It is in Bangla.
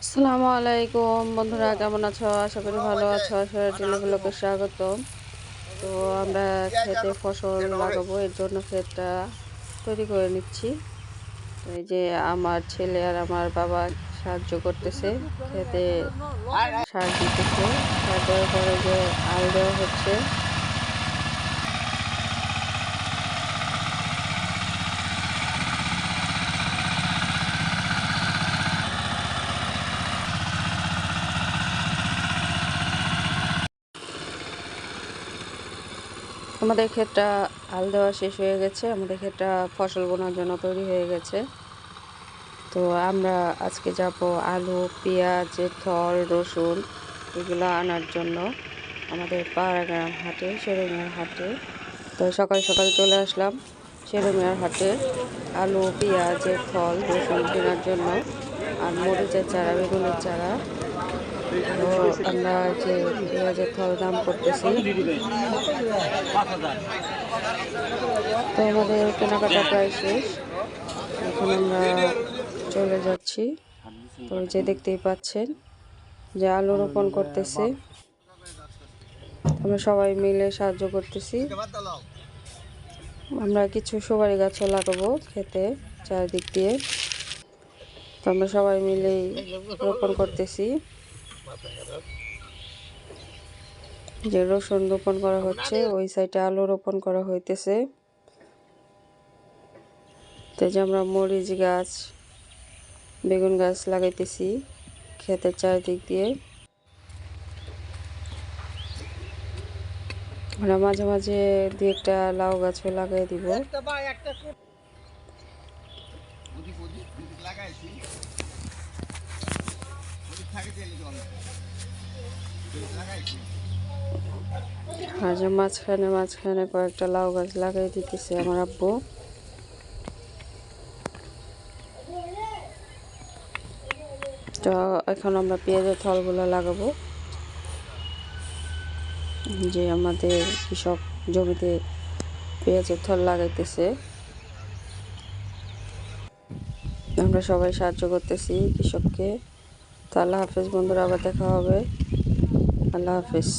আসসালামু আলাইকুম বন্ধুরা, কেমন আছো? আশা করি ভালো আছো। আসলে টেলিভিশনকে স্বাগতম। তো আমরা খেতে ফসল লাগাবো, এর জন্য ক্ষেতটা তৈরি করে নিচ্ছি। তো এই যে আমার ছেলে আর আমার বাবা সাহায্য করতেছে, খেতে সার দিতেছে। সার দেওয়ার পরে যে আল দেওয়া হচ্ছে। আমাদের ক্ষেতটা আল দেওয়া শেষ হয়ে গেছে, আমাদের ক্ষেতটা ফসল বোনার জন্য তৈরি হয়ে গেছে। তো আমরা আজকে যাব আলু, পেঁয়াজের থল, রসুন এগুলো আনার জন্য আমাদের পাড়াগ্রাম হাটে, শেরেমিয়ার হাটে। তো সকাল সকাল চলে আসলাম শেরেমিয়ার হাটে আলু, পেঁয়াজের থল, রসুন কেনার জন্য, আর মরিচের চারা, বেগুনের চারা। তো আমরা যে পেঁয়াজের থল দাম করতেছি। তো আমাদের কেনাকাটা প্রায় শেষ, এখন আমরা চলে যাচ্ছি। তো যে দেখতেই পাচ্ছেন যে আলু রোপণ করতেছে, আমরা সবাই মিলে সাহায্য করতেছি। আমরা কিছু সুপারি গাছও লাগাবো খেতে চারিদিক দিয়ে। তো আমরা সবাই মিলেই রোপণ করতেছি। যে রসুন রোপণ করা হচ্ছে, ওই সাইডে আলু রোপণ করা হইতেছে। তো যে আমরা মরিচ গাছ, বেগুন গাছ লাগাইতেছি ক্ষেতের চারিদিক দিয়ে। আমরা মাঝে মাঝে দু একটা লাউ গাছও লাগাই দিব। আর যে মাঝখানে মাঝখানে কয়েকটা লাউ গাছ লাগাই দিতেছে আমার আব্বু। তো এখন আমরা পেঁয়াজের থলগুলো লাগাবো। যে আমাদের কৃষক জমিতে পেঁয়াজের থল লাগাইতেছে, আমরা সবাই সাহায্য করতেছি কৃষককে। তো আল্লাহ হাফেজ বন্ধুরা, আবার দেখা হবে। আল্লাহ হাফেজ।